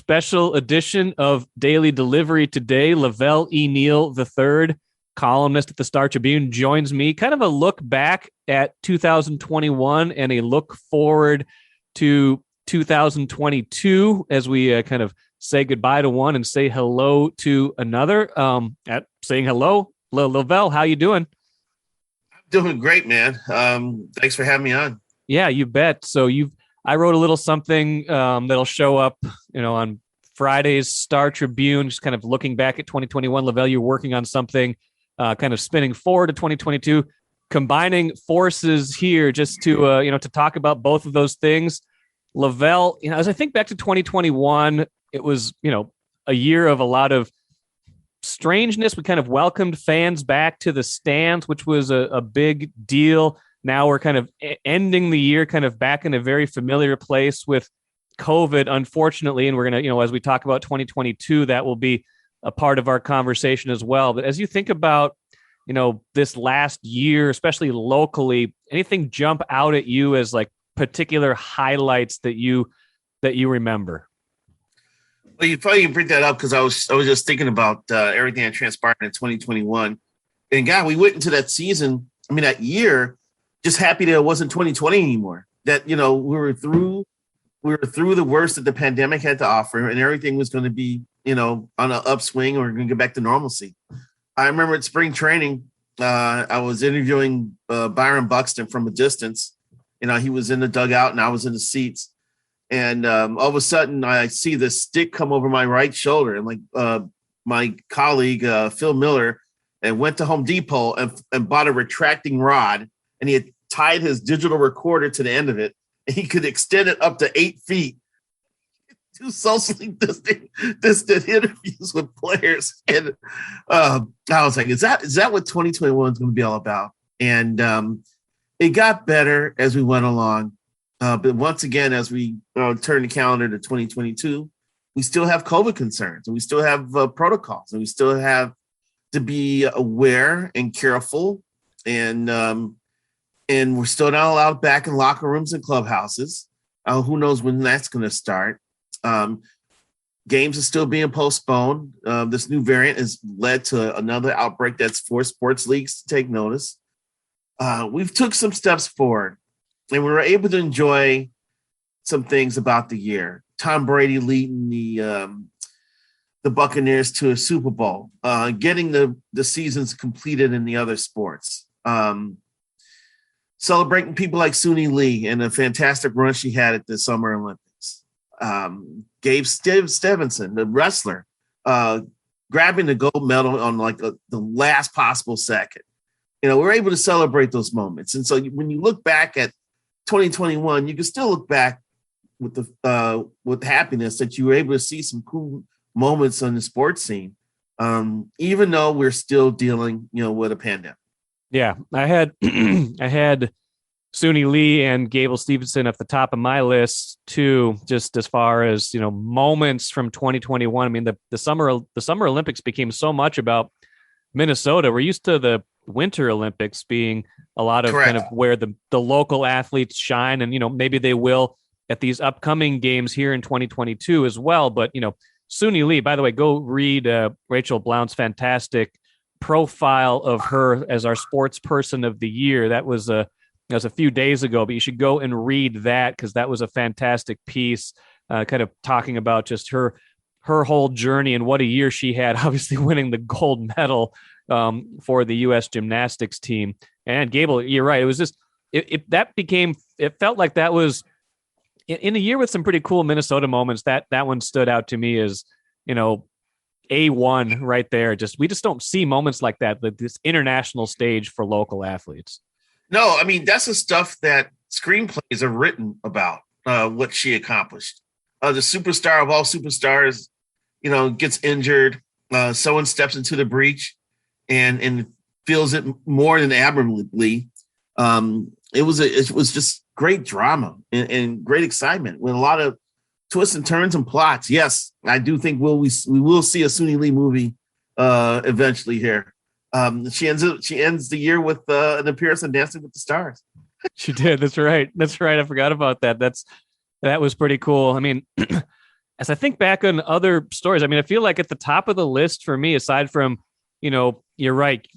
special edition of Daily Delivery today. Velle E. Neal III, columnist at the Star Tribune, joins me. Kind of a look back at 2021 and a look forward to 2022 as we kind of say goodbye to one and say hello to another. At saying hello, Velle, how you doing? I'm doing great, man. Thanks for having me on. Yeah, you bet. So I wrote a little something that'll show up, on Friday's Star Tribune, just kind of looking back at 2021. Velle, you're working on something kind of spinning forward to 2022, combining forces here just to, to talk about both of those things. Velle, as I think back to 2021, it was, a year of a lot of strangeness. We kind of welcomed fans back to the stands, which was a big deal. Now we're kind of ending the year kind of back in a very familiar place with COVID, unfortunately. And we're going to, as we talk about 2022, that will be a part of our conversation as well. But as you think about, this last year, especially locally, anything jump out at you as like particular highlights that you remember? Well, you probably bring that up because I was just thinking about everything that transpired in 2021. And God, we went into that season, that year, just happy that it wasn't 2020 anymore. That, we were through the worst that the pandemic had to offer, and everything was going to be, on an upswing, or we're going to get back to normalcy. I remember at spring training, I was interviewing Byron Buxton from a distance. He was in the dugout and I was in the seats. And all of a sudden I see this stick come over my right shoulder. And my colleague, Phil Miller, and went to Home Depot and bought a retracting rod. And he had tied his digital recorder to the end of it. And he could extend it up to 8 feet. Do socially distant interviews with players. And I was like, is that what 2021 is going to be all about? And it got better as we went along. But once again, as we turn the calendar to 2022, we still have COVID concerns, and we still have protocols, and we still have to be aware and careful. And we're still not allowed back in locker rooms and clubhouses. Who knows when that's going to start? Games are still being postponed. This new variant has led to another outbreak that's forced sports leagues to take notice. We've took some steps forward, and we were able to enjoy some things about the year. Tom Brady leading the Buccaneers to a Super Bowl, getting the seasons completed in the other sports, celebrating people like Suni Lee and a fantastic run she had at the Summer Olympics. Gabe Stevenson, the wrestler, grabbing the gold medal on the last possible second. We're able to celebrate those moments. And so when you look back at 2021, you can still look back with happiness that you were able to see some cool moments on the sports scene, even though we're still dealing, with a pandemic. Yeah, I had Suni Lee and Gable Stevenson at the top of my list too, just as far as, moments from 2021. The Summer Olympics became so much about Minnesota. We're used to the Winter Olympics being a lot of Correct. Kind of where the local athletes shine, and maybe they will at these upcoming games here in 2022 as well. But Suni Lee, by the way, go read Rachel Blount's fantastic profile of her as our sports person of the year. That was a few days ago, but you should go and read that, because that was a fantastic piece, kind of talking about just her whole journey and what a year she had, obviously winning the gold medal for the U.S. gymnastics team. And Gable, you're right. It was just, it felt like that was in a year with some pretty cool Minnesota moments. That one stood out to me as, A1 right there. We just don't see moments like that, this international stage for local athletes. No, that's the stuff that screenplays are written about, what she accomplished. The superstar of all superstars, gets injured. Someone steps into the breach and feels it more than admirably. It was just great drama and great excitement with a lot of twists and turns and plots. Yes, I do think we will see a Suni Lee movie eventually here. She ends the year with an appearance on Dancing with the Stars. She did. That's right. I forgot about that. That was pretty cool. as I think back on other stories, I mean, I feel like at the top of the list for me, aside from, you're right,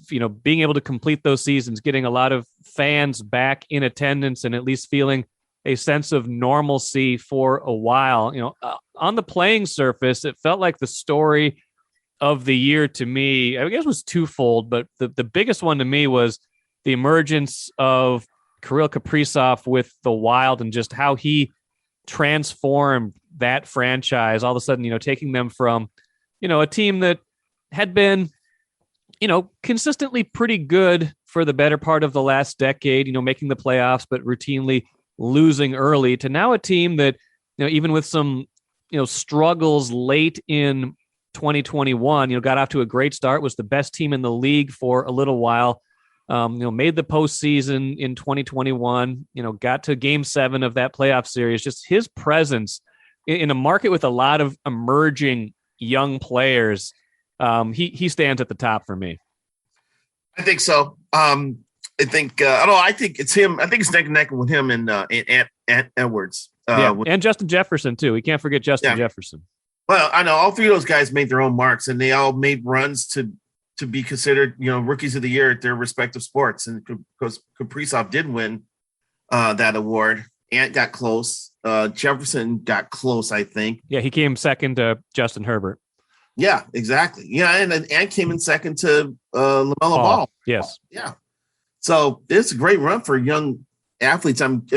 being able to complete those seasons, getting a lot of fans back in attendance and at least feeling a sense of normalcy for a while, on the playing surface, it felt like the story of the year to me, I guess, was twofold, but the biggest one to me was the emergence of Kirill Kaprizov with the Wild and just how he transformed that franchise all of a sudden, taking them from, a team that had been, consistently pretty good for the better part of the last decade, making the playoffs, but routinely losing early, to now a team that, even with some, struggles late in 2021, got off to a great start, was the best team in the league for a little while, made the postseason in 2021, got to game 7 of that playoff series. Just his presence in a market with a lot of emerging young players, he stands at the top for me. I think so. I think it's him. I think it's neck and neck with him and Edwards. And Justin Jefferson too. We can't forget Justin Jefferson. Well, I know all three of those guys made their own marks, and they all made runs to be considered, rookies of the year at their respective sports. And because Kaprizov did win that award, Ant got close. Jefferson got close, I think. Yeah, he came second to Justin Herbert. Yeah, exactly. Yeah, and Ant came in second to LaMelo Ball. Yes. Yeah. So it's a great run for young athletes. I'm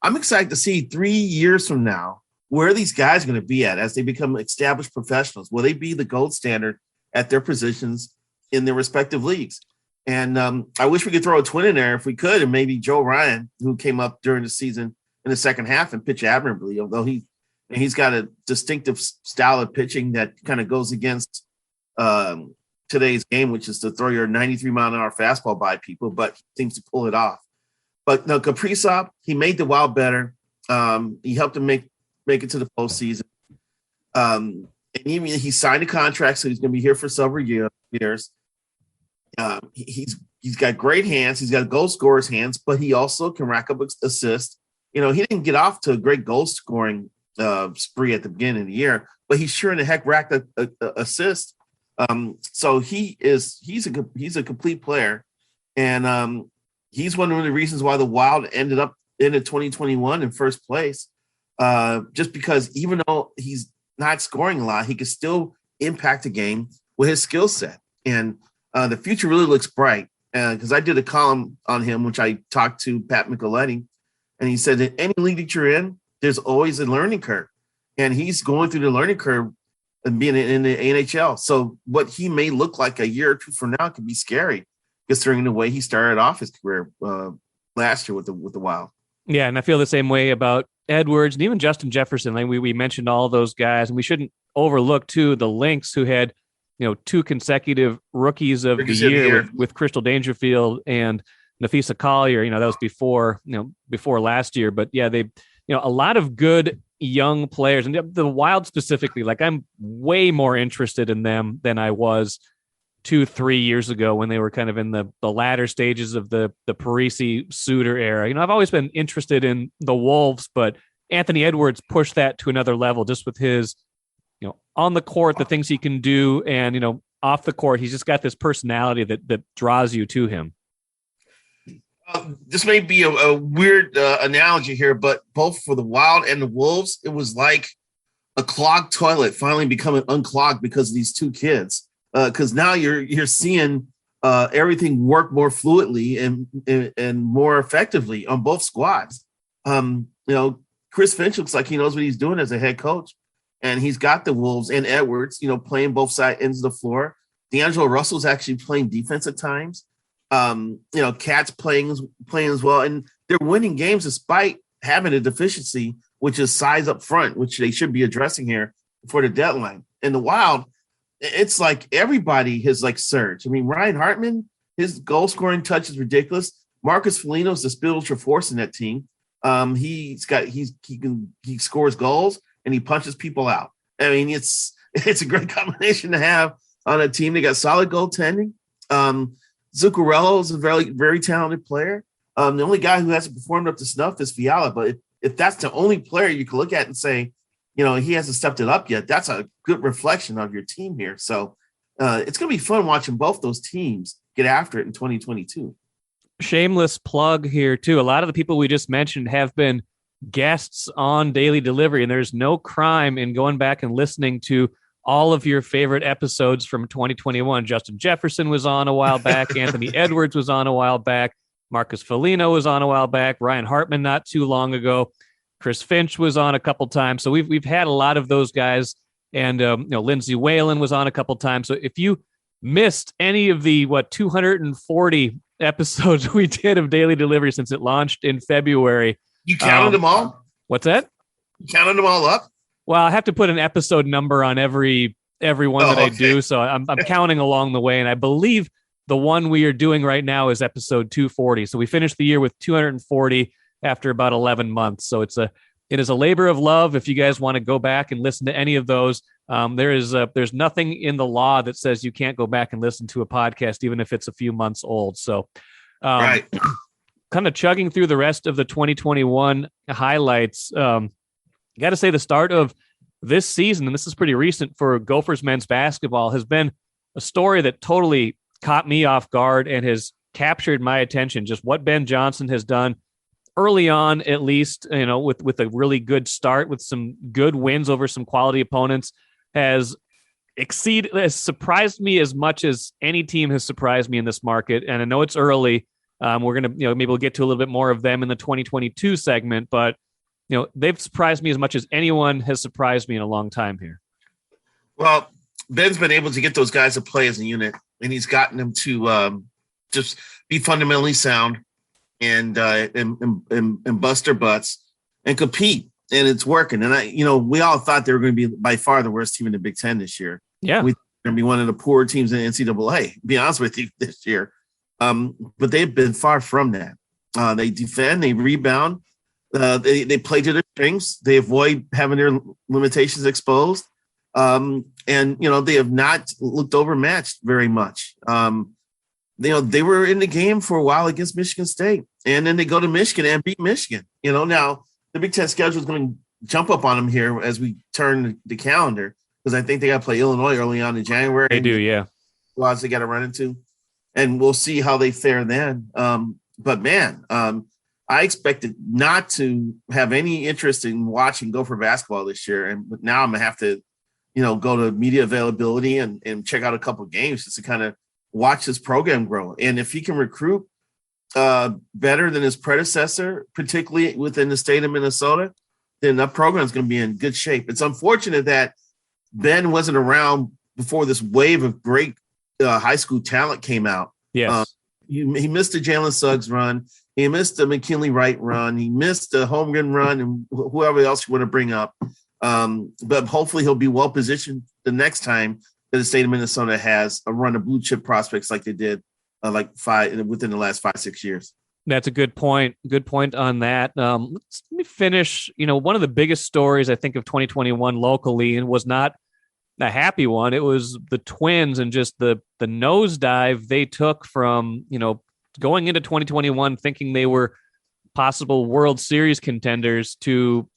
excited to see 3 years from now where these guys are going to be at as they become established professionals. Will they be the gold standard at their positions in their respective leagues? And I wish we could throw a twin in there if we could, and maybe Joe Ryan, who came up during the season in the second half and pitched admirably, although he's got a distinctive style of pitching that kind of goes against today's game, which is to throw your 93-mile-an-hour fastball by people, but he seems to pull it off. But no, Kaprizov, he made the Wild better. He helped them make it to the postseason. And even he signed a contract, so he's going to be here for several years. He's got great hands. He's got goal scorer's hands, but he also can rack up assists. He didn't get off to a great goal scoring spree at the beginning of the year, but he sure in the heck racked a assist. So he's a complete player, and he's one of the reasons why the Wild ended up in 2021 in first place. Just because even though he's not scoring a lot, he can still impact the game with his skill set, and the future really looks bright. Because I did a column on him, which I talked to Pat Micheletti, and he said that any league that you're in, there's always a learning curve, and he's going through the learning curve and being in the NHL. So what he may look like a year or two from now could be scary, considering the way he started off his career last year with the Wild. Yeah, and I feel the same way about Edwards and even Justin Jefferson. Like we mentioned all those guys, and we shouldn't overlook too the Lynx, who had 2 consecutive rookies of the year with Crystal Dangerfield and Nafisa Collier. That was before last year, but yeah, they a lot of good young players, and the Wild specifically. Like I'm way more interested in them than I was 2-3 years ago when they were kind of in the latter stages of the Parisi Suter era. I've always been interested in the Wolves, but Anthony Edwards pushed that to another level just with his, on the court, the things he can do, and, off the court, he's just got this personality that draws you to him. This may be a weird analogy here, but both for the Wild and the Wolves, it was like a clogged toilet finally becoming unclogged because of these 2 kids. Because now you're seeing everything work more fluidly and more effectively on both squads. Chris Finch looks like he knows what he's doing as a head coach, and he's got the Wolves and Edwards, playing both side ends of the floor. D'Angelo Russell's actually playing defense at times. Cat's playing as well, and they're winning games despite having a deficiency, which is size up front, which they should be addressing here before the deadline. And the Wild, it's like everybody has surged. I mean, Ryan Hartman, his goal scoring touch is ridiculous. Marcus Foligno's the spiritual force in that team. He scores goals and he punches people out. I mean, it's a great combination to have on a team. They got solid goaltending. Zuccarello is a very, very talented player. The only guy who hasn't performed up to snuff is Fiala. But if that's the only player you can look at and say, he hasn't stepped it up yet. That's a good reflection of your team here. So it's going to be fun watching both those teams get after it in 2022. Shameless plug here too. A lot of the people we just mentioned have been guests on Daily Delivery, and there's no crime in going back and listening to all of your favorite episodes from 2021. Justin Jefferson was on a while back. Anthony Edwards was on a while back. Marcus Foligno was on a while back. Ryan Hartman not too long ago. Chris Finch was on a couple times. So we've had a lot of those guys, and Lindsey Whalen was on a couple times. So if you missed any of the 240 episodes we did of Daily Delivery since it launched in February, you counted them all? What's that? You counted them all up? Well, I have to put an episode number on every one that I do, so I'm counting along the way, and I believe the one we are doing right now is episode 240. So we finished the year with 240 after about 11 months. So it is a labor of love. If you guys want to go back and listen to any of those, there's nothing in the law that says you can't go back and listen to a podcast, even if it's a few months old. So, right. Kind of chugging through the rest of the 2021 highlights. Got to say the start of this season, and this is pretty recent for Gophers men's basketball, has been a story that totally caught me off guard and has captured my attention. Just what Ben Johnson has done early on, at least, with a really good start, with some good wins over some quality opponents, has surprised me as much as any team has surprised me in this market. And I know it's early. We're going to, maybe we'll get to a little bit more of them in the 2022 segment, but they've surprised me as much as anyone has surprised me in a long time here. Well, Ben's been able to get those guys to play as a unit, and he's gotten them to just be fundamentally sound and bust their butts and compete, and it's working. And we all thought they were going to be by far the worst team in the Big Ten this year. Yeah, we're going to be one of the poorer teams in the NCAA. To be honest with you, this year, but they've been far from that. They defend, they rebound. They play to their strengths. They avoid having their limitations exposed. And they have not looked overmatched very much. They were in the game for a while against Michigan State, and then they go to Michigan and beat Michigan. Now the Big Ten schedule is going to jump up on them here as we turn the calendar, because I think they got to play Illinois early on in January. They do, yeah. Lots they got to run into, and we'll see how they fare then. But man, I expected not to have any interest in watching Gopher basketball this year, but now I'm gonna have to, go to media availability and check out a couple of games just to kind of watch this program grow. And if he can recruit better than his predecessor, particularly within the state of Minnesota, then that program is going to be in good shape. It's unfortunate that Ben wasn't around before this wave of great high school talent came out. Yes, he missed the Jalen Suggs run. He missed the McKinley Wright run. He missed the Holmgren run, and whoever else you want to bring up. But hopefully he'll be well positioned the next time that the state of Minnesota has a run of blue chip prospects like they did within the last 5-6 years. That's a good point. Good point on that. Let me finish. One of the biggest stories I think of 2021 locally, and was not a happy one. It was the Twins and just the nosedive they took from going into 2021 thinking they were possible World Series contenders to,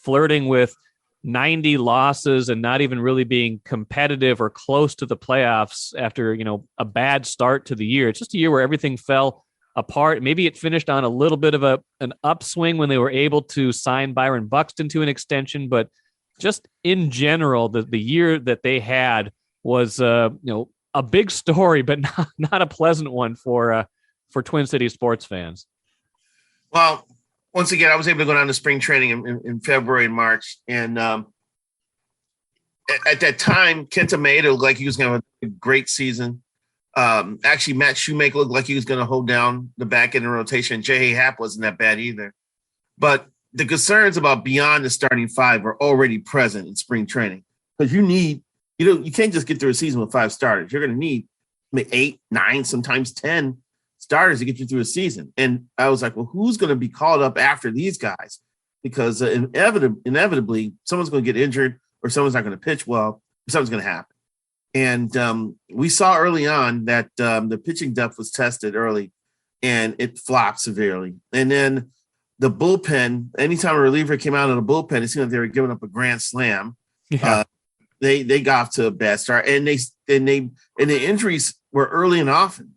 flirting with 90 losses and not even really being competitive or close to the playoffs after, a bad start to the year. It's just a year where everything fell apart. Maybe it finished on a little bit of an upswing when they were able to sign Byron Buxton to an extension, but just in general, the year that they had was, a big story, but not a pleasant one for Twin City sports fans. Well, once again, I was able to go down to spring training in February and March. And at that time, Kenta Maeda looked like he was going to have a great season. Actually, Matt Shoemaker looked like he was going to hold down the back end of the rotation. J.A. Happ wasn't that bad either. But the concerns about beyond the starting five are already present in spring training, because you can't just get through a season with 5 starters. You're going to need 8, 9, sometimes 10 starters to get you through a season. And I was like, well, who's going to be called up after these guys? Because inevitably someone's going to get injured, or someone's not going to pitch well, or something's going to happen. And we saw early on that the pitching depth was tested early, and it flopped severely. And then the bullpen, anytime a reliever came out of the bullpen, it seemed like they were giving up a grand slam. Yeah. They got off to a bad start, and the injuries were early and often.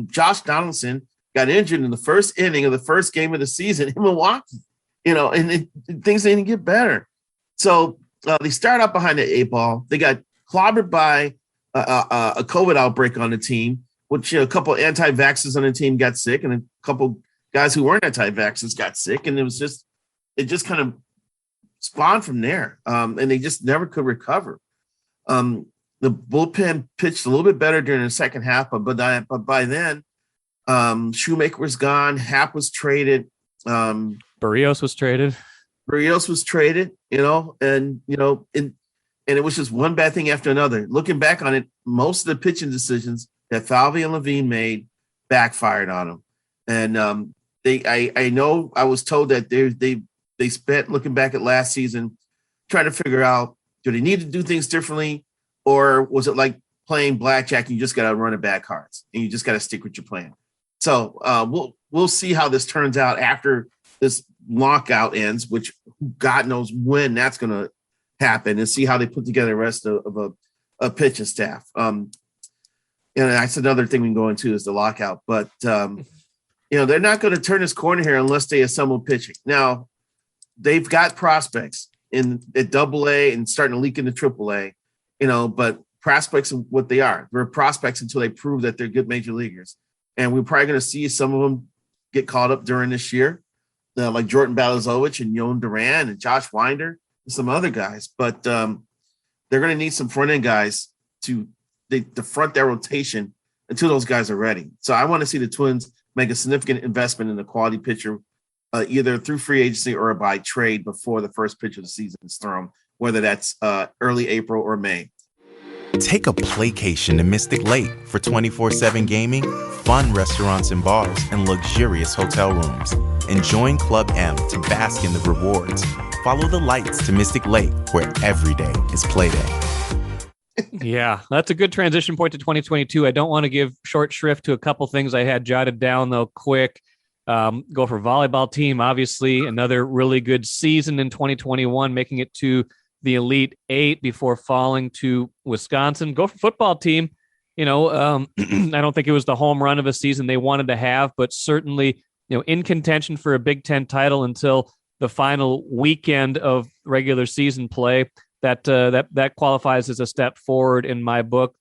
Josh Donaldson got injured in the first inning of the first game of the season in Milwaukee. And things didn't get better. So they start out behind the 8-ball. They got clobbered by a COVID outbreak on the team, which a couple anti-vaxxers on the team got sick, and a couple guys who weren't anti-vaxxers got sick, and it just kind of spawned from there, and they just never could recover. The bullpen pitched a little bit better during the second half, but by then, Shoemaker was gone. Happ was traded. Barrios was traded. And it was just one bad thing after another. Looking back on it, most of the pitching decisions that Falvey and Levine made backfired on them. And I know I was told that they spent, looking back at last season, trying to figure out, do they need to do things differently, or was it like playing blackjack and you just got to run a bad cards and you just got to stick with your plan? So we'll see how this turns out after this lockout ends, which God knows when that's going to happen, and see how they put together the rest of a pitching staff. And that's another thing we can go into is the lockout. But, they're not going to turn this corner here unless they assemble pitching. Now, they've got prospects at AA and starting to leak into AAA, but prospects are what they are. They're prospects until they prove that they're good major leaguers. And we're probably going to see some of them get caught up during this year, like Jordan Balazovich and Yoan Duran and Josh Winder and some other guys. But they're going to need some front-end guys to front their rotation until those guys are ready. So I want to see the Twins make a significant investment in a quality pitcher, either through free agency or by trade before the first pitch of the season is thrown, whether that's early April or May. Take a playcation to Mystic Lake for 24/7 gaming, fun restaurants and bars, and luxurious hotel rooms. And join Club M to bask in the rewards. Follow the lights to Mystic Lake, where every day is play day. Yeah, that's a good transition point to 2022. I don't want to give short shrift to a couple things I had jotted down, though, quick. Go for volleyball team, obviously, another really good season in 2021, making it to the Elite Eight before falling to Wisconsin. Go for football team. I don't think it was the home run of a season they wanted to have, but certainly, in contention for a Big Ten title until the final weekend of regular season play. That qualifies as a step forward in my book.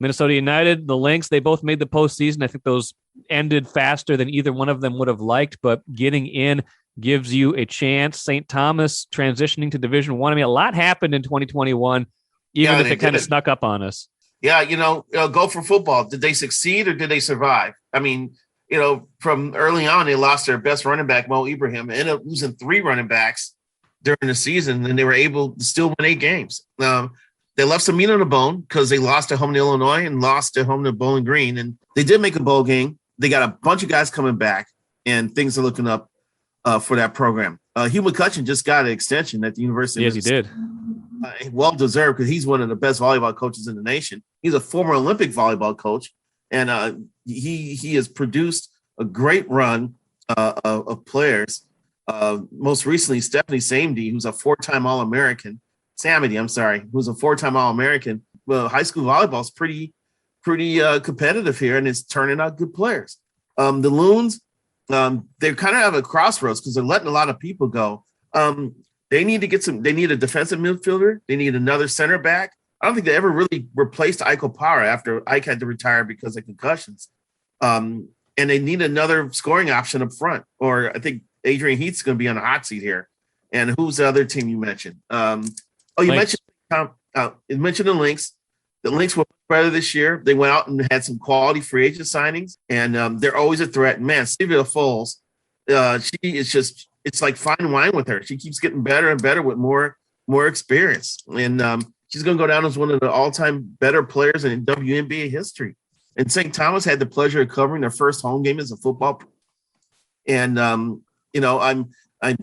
Minnesota United, the Lynx, they both made the postseason. I think those ended faster than either one of them would have liked, but getting in gives you a chance. St. Thomas transitioning to Division I. I mean, a lot happened in 2021, even if it kind of snuck up on us. Yeah, go for football. Did they succeed or did they survive? I mean, from early on, they lost their best running back, Mo Ibrahim, ended up losing 3 running backs during the season, and they were able to still win 8 games. They left some meat on the bone because they lost at home to Illinois and lost at home to Bowling Green, and they did make a bowl game. They got a bunch of guys coming back, and things are looking up for that program. Hugh McCutcheon just got an extension at the University. Yes, he did. Well-deserved, because he's one of the best volleyball coaches in the nation. He's a former Olympic volleyball coach, and he has produced a great run of players. Most recently, Stephanie Samedy, who's a 4-time All-American. Samedy, I'm sorry, who's a 4-time All-American. Well, high school volleyball is pretty competitive here, and it's turning out good players. The Loons, they kind of have a crossroads because they're letting a lot of people go. They need a defensive midfielder. They need another center back. I don't think they ever really replaced Ike Power after Ike had to retire because of concussions. And they need another scoring option up front, or I think Adrian Heath's going to be on the hot seat here. And who's the other team you mentioned? You mentioned the Lynx. The Lynx were better this year. They went out and had some quality free agent signings, and they're always a threat. Man, Sylvia Foles, it's like fine wine with her. She keeps getting better and better with more experience. And she's going to go down as one of the all-time better players in WNBA history. And St. Thomas had the pleasure of covering their first home game as a football. And, I'm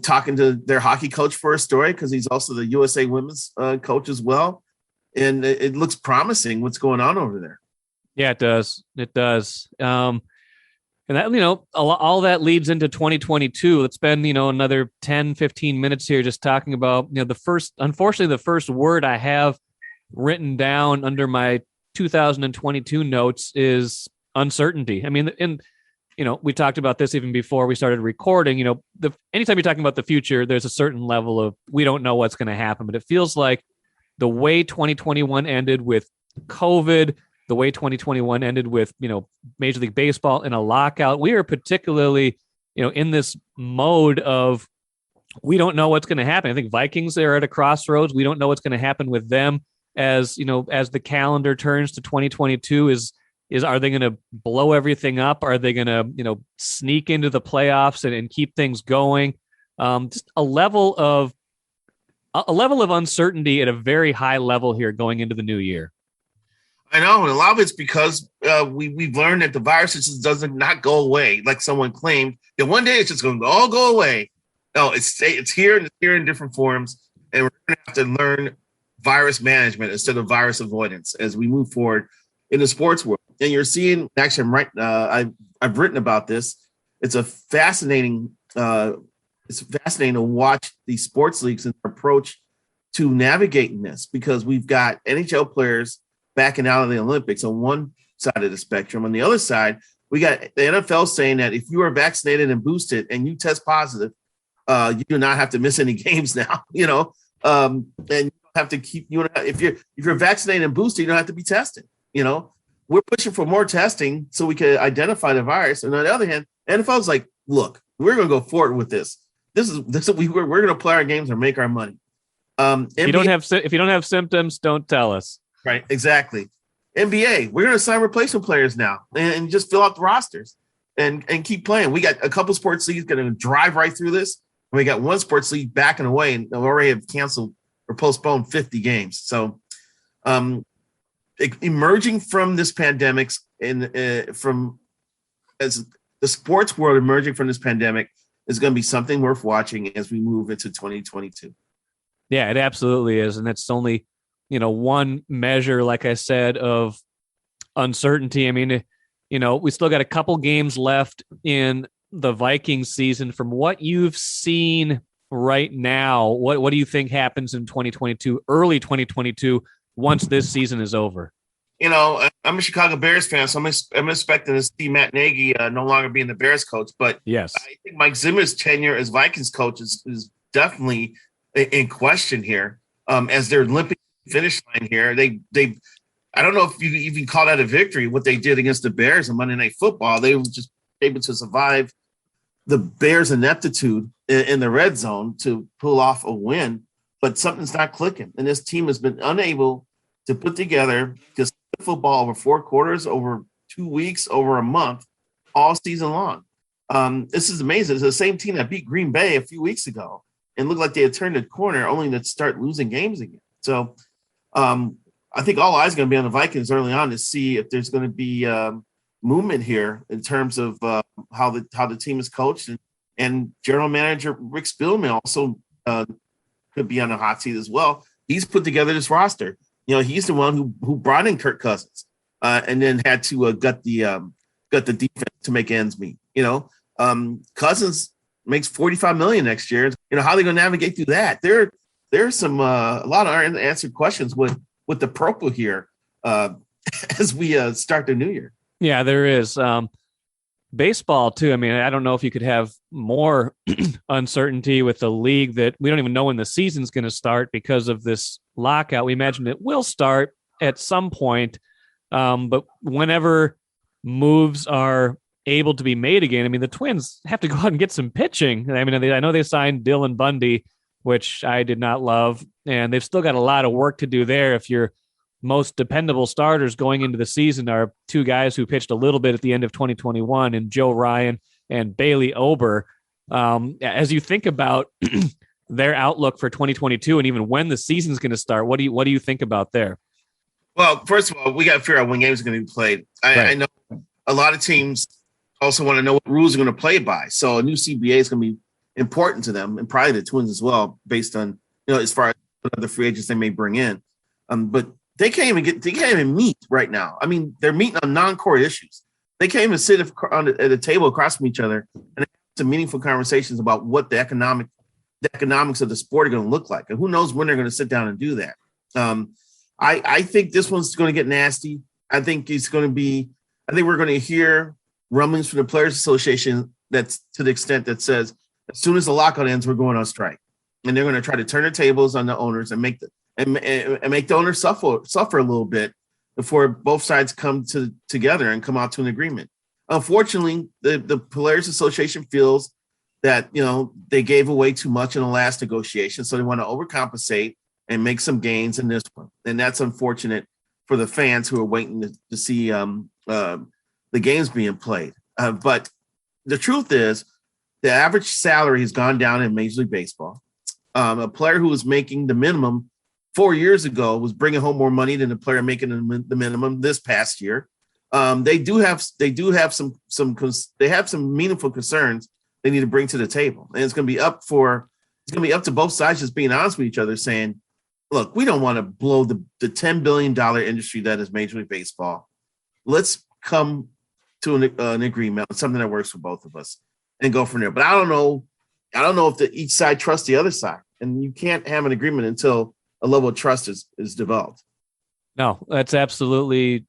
talking to their hockey coach for a story because he's also the USA women's coach as well. And it looks promising what's going on over there. Yeah, it does. It does. And that, all that leads into 2022. Let's spend, another 10, 15 minutes here just talking about, unfortunately, the first word I have written down under my 2022 notes is uncertainty. I mean, and, we talked about this even before we started recording. Anytime you're talking about the future, there's a certain level of we don't know what's going to happen. But it feels like the way 2021 ended with COVID, the way 2021 ended with, Major League Baseball in a lockout, we are particularly, in this mode of we don't know what's going to happen. I think Vikings are at a crossroads. We don't know what's going to happen with them as the calendar turns to 2022. Are they going to blow everything up? Are they going to, sneak into the playoffs and keep things going? Just a level of uncertainty at a very high level here going into the new year. I know, and a lot of it's because we've learned that the virus just doesn't not go away, like someone claimed that one day it's just going to all go away. No, it's here and it's here in different forms, and we're going to have to learn virus management instead of virus avoidance as we move forward in the sports world. And you're seeing, actually, I'm right. I've written about this. It's fascinating to watch these sports leagues and their approach to navigating this, because we've got NHL players backing out of the Olympics on one side of the spectrum. On the other side, we got the NFL saying that if you are vaccinated and boosted and you test positive, you do not have to miss any games now. And you don't have to keep if you're vaccinated and boosted, you don't have to be tested. We're pushing for more testing so we can identify the virus. And on the other hand, NFL's like, look, we're going to go forward with this. We're going to play our games and make our money. If you don't have symptoms, don't tell us. Right, exactly. NBA, we're going to sign replacement players now and just fill out the rosters and keep playing. We got a couple sports leagues going to drive right through this. And we got one sports league backing away and already have canceled or postponed 50 games. So emerging from this pandemic as the sports world emerging from this pandemic is going to be something worth watching as we move into 2022. Yeah, it absolutely is. And it's only one measure, like I said, of uncertainty. I mean, we still got a couple games left in the Vikings season. From what you've seen right now, what do you think happens in 2022, early 2022, once this season is over? I'm a Chicago Bears fan, so I'm expecting to see Matt Nagy no longer being the Bears coach. But yes, I think Mike Zimmer's tenure as Vikings coach is definitely in question here, as they're limping finish line here. They I don't know if you even call that a victory, what they did against the Bears on Monday Night Football. They were just able to survive the Bears' ineptitude in the red zone to pull off a win, but something's not clicking. And this team has been unable to put together just football over 4 quarters, over 2 weeks, over a month, all season long. This is amazing. It's the same team that beat Green Bay a few weeks ago and looked like they had turned a corner only to start losing games again. So I think all eyes are going to be on the Vikings early on to see if there's going to be movement here in terms of how the team is coached, and general manager Rick Spielman also could be on the hot seat as well. He's put together this roster. He's the one who brought in Kirk Cousins and then had to gut the defense to make ends meet. Cousins makes $45 million next year. How are they going to navigate through that? There's some a lot of unanswered questions with the purple here as we start the new year. Yeah, there is. Baseball too. I mean, I don't know if you could have more uncertainty with the league that we don't even know when the season's going to start because of this lockout. We imagine it will start at some point, but whenever moves are able to be made again, I mean, the Twins have to go out and get some pitching. I mean, I know they signed Dylan Bundy, which I did not love, and they've still got a lot of work to do there. If your most dependable starters going into the season are 2 guys who pitched a little bit at the end of 2021, and Joe Ryan and Bailey Ober, as you think about their outlook for 2022 and even when the season's going to start, what do you think about there? Well, first of all, we got to figure out when games are going to be played. I know a lot of teams also want to know what rules are going to play by. So a new CBA is going to be important to them, and probably the Twins as well, based on, as far as what other free agents they may bring in. But they can't even meet right now. I mean, they're meeting on non-core issues. They can't even sit at a table across from each other and have some meaningful conversations about what the economics of the sport are going to look like. And who knows when they're going to sit down and do that. I think this one's going to get nasty. I think we're going to hear rumblings from the Players Association that's to the extent that says, as soon as the lockout ends, we're going on strike. And they're going to try to turn the tables on the owners and make the owners suffer a little bit before both sides come together and come out to an agreement. Unfortunately, the Players Association feels that, they gave away too much in the last negotiation, so they want to overcompensate and make some gains in this one. And that's unfortunate for the fans who are waiting to see the games being played. But the truth is, the average salary has gone down in Major League Baseball. A player who was making the minimum 4 years ago was bringing home more money than the player making the minimum this past year. They have some meaningful concerns they need to bring to the table, and it's going to be up to both sides just being honest with each other, saying, "Look, we don't want to blow the $10 billion industry that is Major League Baseball. Let's come to an agreement, something that works for both of us, and go from there." But I don't know if each side trusts the other side, and you can't have an agreement until a level of trust is developed. No, that's absolutely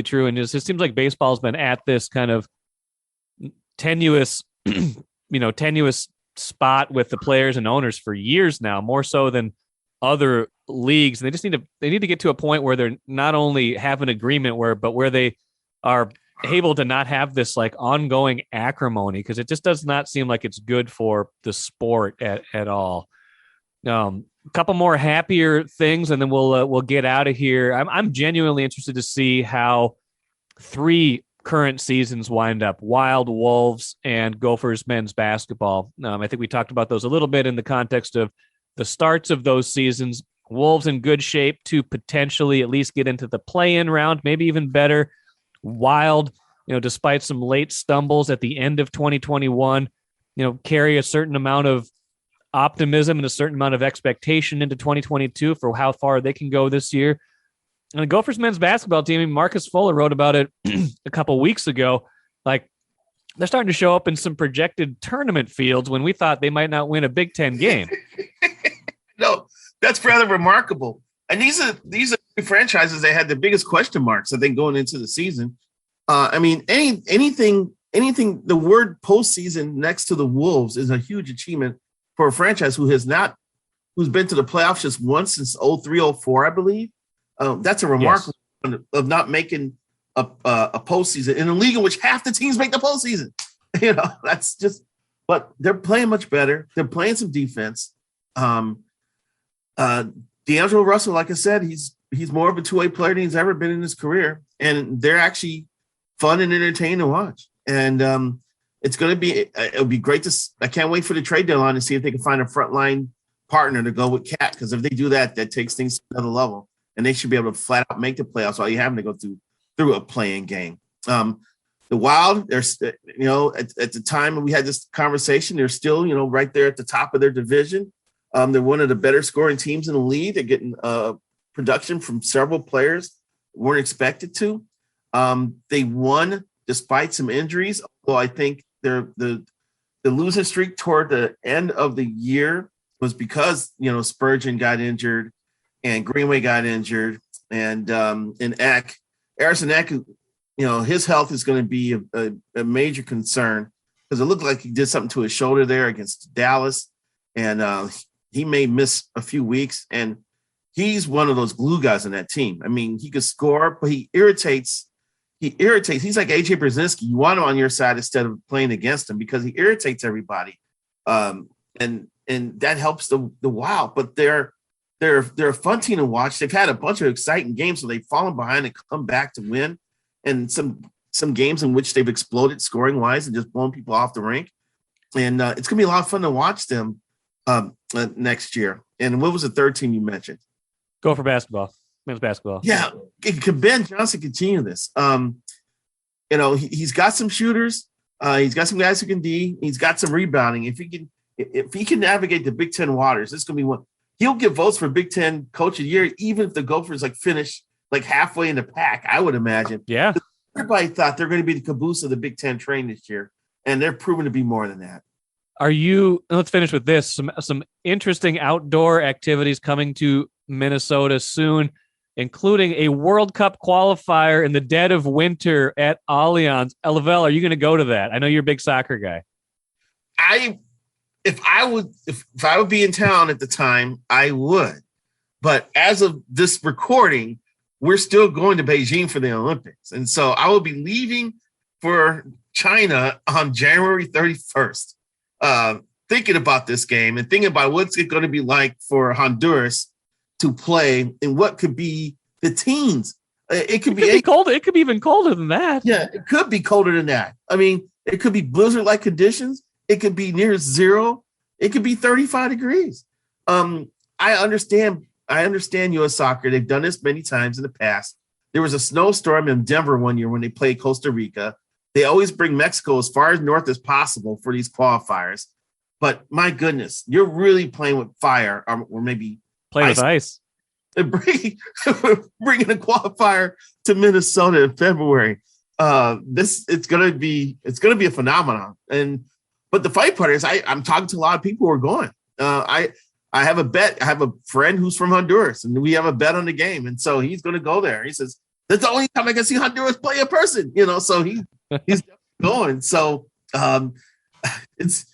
true. And it seems like baseball's been at this kind of tenuous spot with the players and owners for years now, more so than other leagues. And they need to get to a point where they're not only have an agreement but where they are able to not have this like ongoing acrimony, because it just does not seem like it's good for the sport at all. A couple more happier things, and then we'll get out of here. I'm genuinely interested to see how 3 current seasons wind up: Wild, Wolves, and Gophers men's basketball. I think we talked about those a little bit in the context of the starts of those seasons. Wolves in good shape to potentially at least get into the play-in round, maybe even better. Wild, despite some late stumbles at the end of 2021, carry a certain amount of optimism and a certain amount of expectation into 2022 for how far they can go this year. And the Gophers men's basketball team, Marcus Fuller wrote about it a couple weeks ago. Like, they're starting to show up in some projected tournament fields when we thought they might not win a Big Ten game. No, that's rather remarkable. And these are franchises that had the biggest question marks, I think, going into the season. Anything, the word postseason next to the Wolves is a huge achievement for a franchise who's been to the playoffs just once since 03-04, I believe. That's a remarkable of not making a postseason in a league in which half the teams make the postseason. That's just, but they're playing much better. They're playing some defense. D'Angelo Russell, like I said, he's more of a two-way player than he's ever been in his career, and they're actually fun and entertaining to watch. And it'll be great I can't wait for the trade deadline to see if they can find a frontline partner to go with Cat, because if they do that takes things to another level, and they should be able to flat out make the playoffs while you're having to go through a playing game. The Wild, they're at the time we had this conversation, they're still right there at the top of their division. They're one of the better scoring teams in the league. They're getting production from several players weren't expected to. They won despite some injuries, although I think the losing streak toward the end of the year was because Spurgeon got injured and Greenway got injured, and Eck, Harrison Eck, his health is going to be a major concern, because it looked like he did something to his shoulder there against Dallas, and he may miss a few weeks. And he's one of those glue guys on that team. I mean, he could score, but he irritates. He's like AJ Brzezinski. You want him on your side instead of playing against him, because he irritates everybody. And that helps the Wild. But they're a fun team to watch. They've had a bunch of exciting games, so they've fallen behind and come back to win. And some games in which they've exploded scoring wise and just blown people off the rink. And it's gonna be a lot of fun to watch them next year. And what was the third team you mentioned? Gopher basketball. Men's basketball. Yeah, can Ben Johnson continue this? He's got some shooters. He's got some guys who can D. He's got some rebounding. If he can navigate the Big Ten waters, this is gonna be one. He'll get votes for Big Ten Coach of the Year, even if the Gophers finish halfway in the pack. I would imagine. Yeah, everybody thought they're going to be the caboose of the Big Ten train this year, and they're proven to be more than that. Let's finish with this. Some interesting outdoor activities coming to Minnesota soon, including a World Cup qualifier in the dead of winter at Allianz. Lavelle, are you going to go to that? I know you're a big soccer guy. If I would be in town at the time, I would. But as of this recording, we're still going to Beijing for the Olympics. And so I will be leaving for China on January 31st, thinking about this game and thinking about what's it going to be like for Honduras to play and what could be the teens. It could be colder. It could be even colder than that. Yeah, it could be colder than that. I mean, it could be blizzard-like conditions. It could be near zero. It could be 35 degrees. I understand U.S. soccer. They've done this many times in the past. There was a snowstorm in Denver one year when they played Costa Rica. They always bring Mexico as far as north as possible for these qualifiers. But my goodness, you're really playing with fire, or maybe playing with ice. And bringing a qualifier to Minnesota in February. It's gonna be a phenomenon. But the funny part is, I'm talking to a lot of people who are going. I have a bet. I have a friend who's from Honduras, and we have a bet on the game. And so he's going to go there. He says, that's the only time I can see Honduras play a person, so he's going. So it's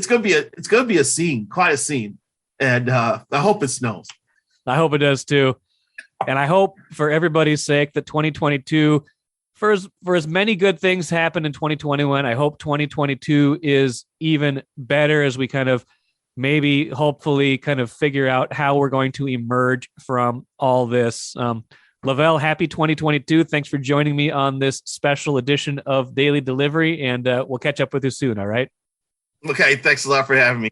going to be a scene, quite a scene. And I hope it snows. I hope it does too. And I hope for everybody's sake that 2022, for as many good things happened in 2021, I hope 2022 is even better as we kind of maybe hopefully kind of figure out how we're going to emerge from all this. Lavelle, happy 2022. Thanks for joining me on this special edition of Daily Delivery, and we'll catch up with you soon. All right. Okay. Thanks a lot for having me.